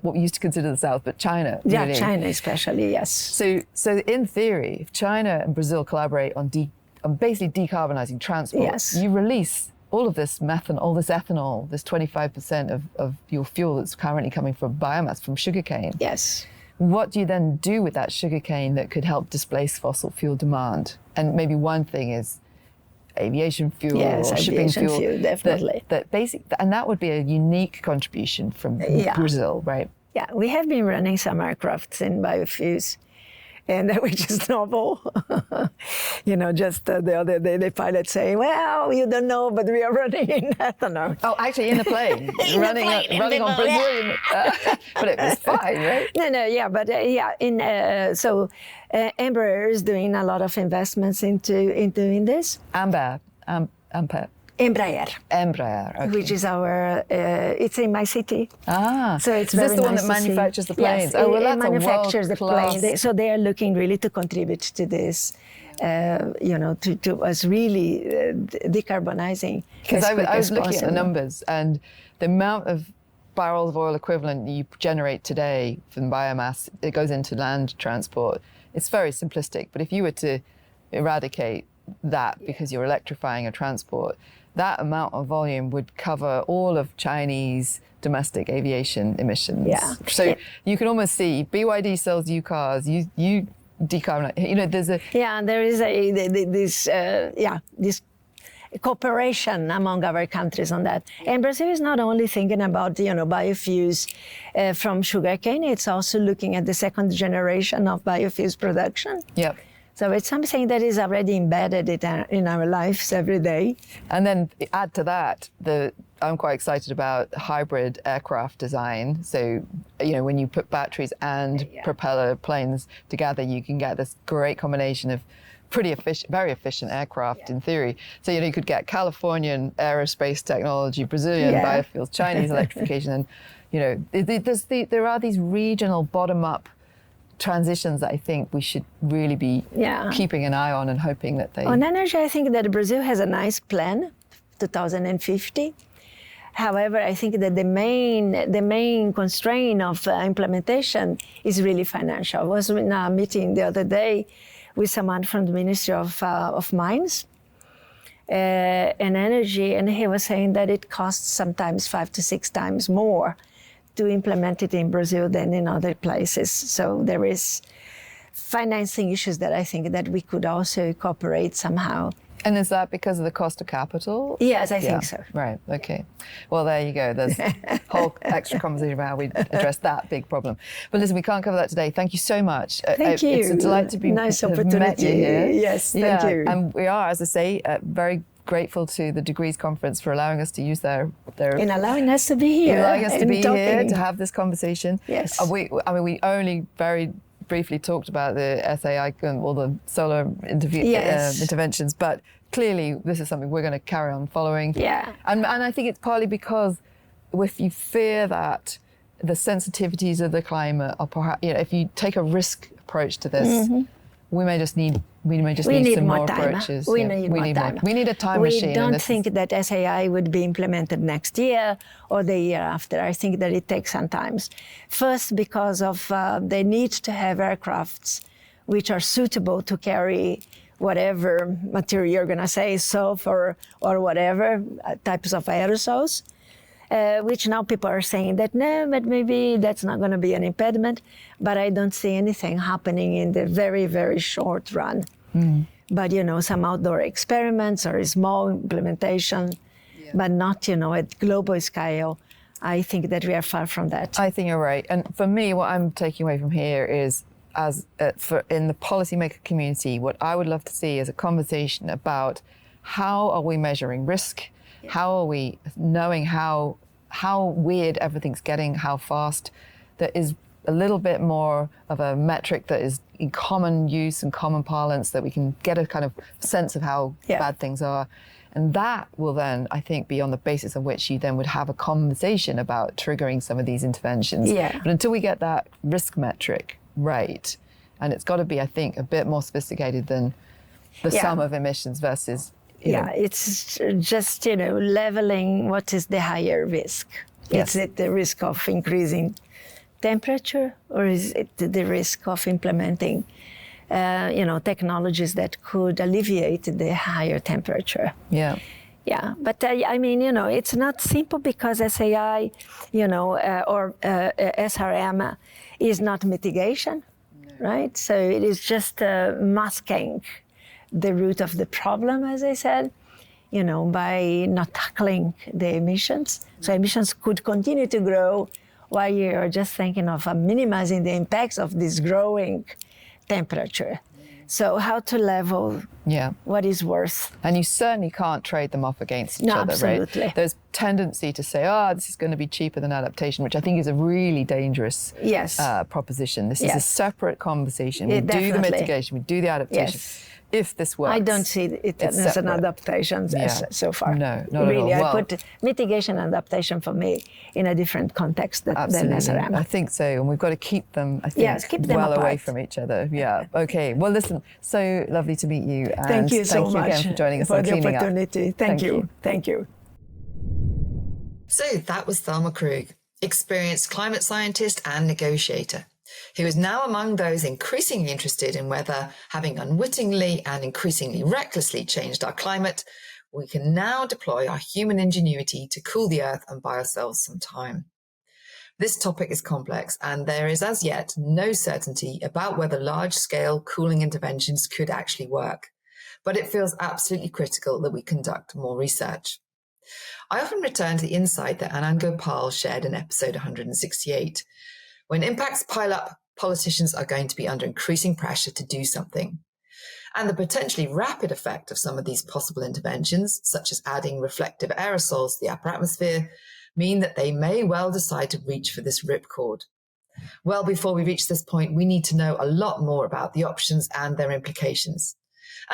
Speaker 1: we used to consider the South, but China.
Speaker 2: Yeah,
Speaker 1: really.
Speaker 2: China especially, yes.
Speaker 1: So in theory, if China and Brazil collaborate on basically decarbonizing transport, you release all of this all this ethanol, this 25% of your fuel that's currently coming from biomass, from sugarcane.
Speaker 2: Yes.
Speaker 1: What do you then do with that sugarcane that could help displace fossil fuel demand? And maybe one thing is aviation fuel or shipping fuel.
Speaker 2: Definitely.
Speaker 1: And that would be a unique contribution from Brazil, right?
Speaker 2: Yeah, we have been running some aircrafts in biofuels, and which is novel. Just the other day, the pilot saying, well, you don't know, but we are running in ethanol.
Speaker 1: Oh, actually in the plane, running on Brazilian, but it was fine, right?
Speaker 2: No, but Embraer is doing a lot of investments into doing this.
Speaker 1: Embraer.
Speaker 2: Embraer,
Speaker 1: okay.
Speaker 2: which is our, it's in my city. So it's
Speaker 1: is this
Speaker 2: very
Speaker 1: the one
Speaker 2: nice
Speaker 1: that manufactures the planes?
Speaker 2: Yes,
Speaker 1: that's
Speaker 2: it manufactures the
Speaker 1: world-class.
Speaker 2: plane. So they are looking really to contribute to this, to us really decarbonizing.
Speaker 1: Because I was looking at the numbers, and the amount of barrels of oil equivalent you generate today from biomass, it goes into land transport. It's very simplistic, but if you were to eradicate that because you're electrifying a transport, that amount of volume would cover all of Chinese domestic aviation emissions.
Speaker 2: Yeah.
Speaker 1: So you can almost see BYD sells you cars, you decarbonize. There's a
Speaker 2: there is this cooperation among our countries on that. And Brazil is not only thinking about biofuels from sugarcane; it's also looking at the second generation of biofuels production.
Speaker 1: Yep.
Speaker 2: So it's something that is already embedded in our lives every day.
Speaker 1: And then add to that, I'm quite excited about hybrid aircraft design. So, when you put batteries and propeller planes together, you can get this great combination of very efficient aircraft in theory. So, you could get Californian aerospace technology, Brazilian biofuels, Chinese electrification. And, there are these regional bottom-up transitions that I think we should really be keeping an eye on and hoping that they...
Speaker 2: On energy, I think that Brazil has a nice plan, 2050. However, I think that the main constraint of implementation is really financial. I was in a meeting the other day with someone from the Ministry of Mines and Energy, and he was saying that it costs sometimes 5 to 6 times more to implement it in Brazil than in other places. So there is financing issues that I think that we could also cooperate somehow.
Speaker 1: And is that because of the cost of capital?
Speaker 2: Yes, I think so.
Speaker 1: Right. Okay. Well, there you go. There's a whole extra conversation about how we address that big problem. But listen, we can't cover that today. Thank you so much.
Speaker 2: Thank you.
Speaker 1: It's a delight to be
Speaker 2: nice
Speaker 1: opportunity. Met you here.
Speaker 2: Yes, thank you.
Speaker 1: And we are, as I say, very grateful to the Degrees Conference for allowing us to use their
Speaker 2: and allowing us to be here.
Speaker 1: Allowing us to be
Speaker 2: talking.
Speaker 1: here to have this conversation.
Speaker 2: Yes.
Speaker 1: We only very briefly talked about the SAI or the solar interventions, but clearly this is something we're going to carry on following.
Speaker 2: Yeah.
Speaker 1: And I think it's partly because if you fear that the sensitivities of the climate are perhaps, if you take a risk approach to this, we may just need some more approaches.
Speaker 2: We need more time.
Speaker 1: We need a time machine.
Speaker 2: We don't think that SAI would be implemented next year or the year after. I think that it takes some time. First, because of they need to have aircrafts which are suitable to carry whatever material you're going to say, sulfur or whatever types of aerosols. Which now people are saying that, no, but maybe that's not going to be an impediment. But I don't see anything happening in the very, very short run. But, some outdoor experiments or a small implementation, but not, at global scale. I think that we are far from that.
Speaker 1: I think you're right. And for me, what I'm taking away from here is, in the policymaker community, what I would love to see is a conversation about how are we measuring risk? How are we knowing how weird everything's getting, how fast? There is a little bit more of a metric that is in common use and common parlance, that we can get a kind of sense of how bad things are. And that will then, I think, be on the basis of which you then would have a conversation about triggering some of these interventions.
Speaker 2: Yeah.
Speaker 1: But until we get that risk metric right, and it's got to be, I think, a bit more sophisticated than the sum of emissions versus...
Speaker 2: it's just, leveling what is the higher risk.
Speaker 1: Yes.
Speaker 2: Is it the risk of increasing temperature, or is it the risk of implementing, technologies that could alleviate the higher temperature?
Speaker 1: Yeah.
Speaker 2: Yeah, but it's not simple, because SAI, or SRM is not mitigation, right? So it is just masking the root of the problem, as I said, by not tackling the emissions. So emissions could continue to grow while you're just thinking of minimizing the impacts of this growing temperature. So how to level what is worth.
Speaker 1: And you certainly can't trade them off against each other,
Speaker 2: absolutely.
Speaker 1: Right? There's tendency to say, this is going to be cheaper than adaptation, which I think is a really dangerous proposition. This is a separate conversation. We do the mitigation, we do the adaptation.
Speaker 2: Yes.
Speaker 1: If this works.
Speaker 2: I don't see it as an adaptation so far.
Speaker 1: No, not
Speaker 2: really,
Speaker 1: at all.
Speaker 2: I put mitigation and adaptation for me in a different context than SRM.
Speaker 1: I think so, and we've got to keep them, I think,
Speaker 2: keep them
Speaker 1: well
Speaker 2: apart.
Speaker 1: away from each other. Yeah, okay. Well, listen, so lovely to meet you. And
Speaker 2: thank you so much.
Speaker 1: Thank you again for joining us
Speaker 2: for
Speaker 1: on
Speaker 2: the
Speaker 1: Cleaning
Speaker 2: opportunity.
Speaker 1: Up.
Speaker 2: Thank you. Thank you.
Speaker 3: So that was Thelma Krug, experienced climate scientist and negotiator, who is now among those increasingly interested in whether, having unwittingly and increasingly recklessly changed our climate, we can now deploy our human ingenuity to cool the earth and buy ourselves some time. This topic is complex, and there is as yet no certainty about whether large-scale cooling interventions could actually work, but it feels absolutely critical that we conduct more research. I often return to the insight that Anand Gopal shared in episode 168. When impacts pile up, politicians are going to be under increasing pressure to do something. And the potentially rapid effect of some of these possible interventions, such as adding reflective aerosols to the upper atmosphere, mean that they may well decide to reach for this ripcord. Well, before we reach this point, we need to know a lot more about the options and their implications.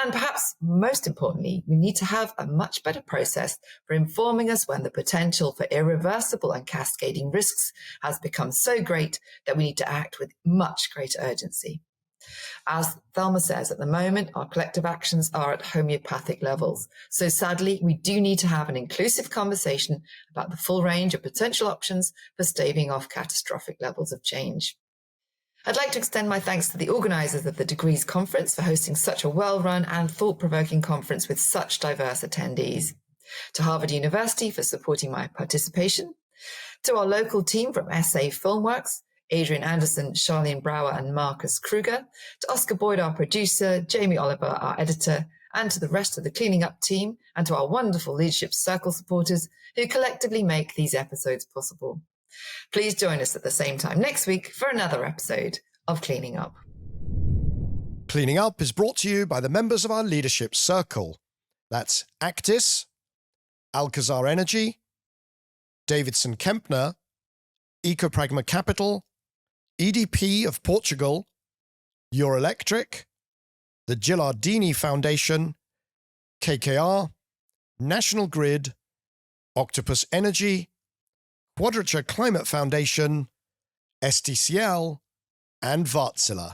Speaker 3: And perhaps most importantly, we need to have a much better process for informing us when the potential for irreversible and cascading risks has become so great that we need to act with much greater urgency. As Thelma says, at the moment, our collective actions are at homeopathic levels. So sadly, we do need to have an inclusive conversation about the full range of potential options for staving off catastrophic levels of change. I'd like to extend my thanks to the organisers of the Degrees Conference for hosting such a well-run and thought-provoking conference with such diverse attendees, to Harvard University for supporting my participation, to our local team from SA Filmworks, Adrian Anderson, Charlene Brower and Marcus Kruger, to Oscar Boyd, our producer, Jamie Oliver, our editor, and to the rest of the Cleaning Up team, and to our wonderful Leadership Circle supporters who collectively make these episodes possible. Please join us at the same time next week for another episode of Cleaning Up.
Speaker 4: Cleaning Up is brought to you by the members of our Leadership Circle. That's Actis, Alcazar Energy, Davidson Kempner, Ecopragma Capital, EDP of Portugal, Euroelectric, the Gilardini Foundation, KKR, National Grid, Octopus Energy, Quadrature Climate Foundation, STCL, and Wärtsilä.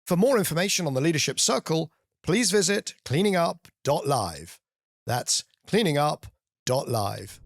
Speaker 4: For more information on the Leadership Circle, please visit cleaningup.live. That's cleaningup.live.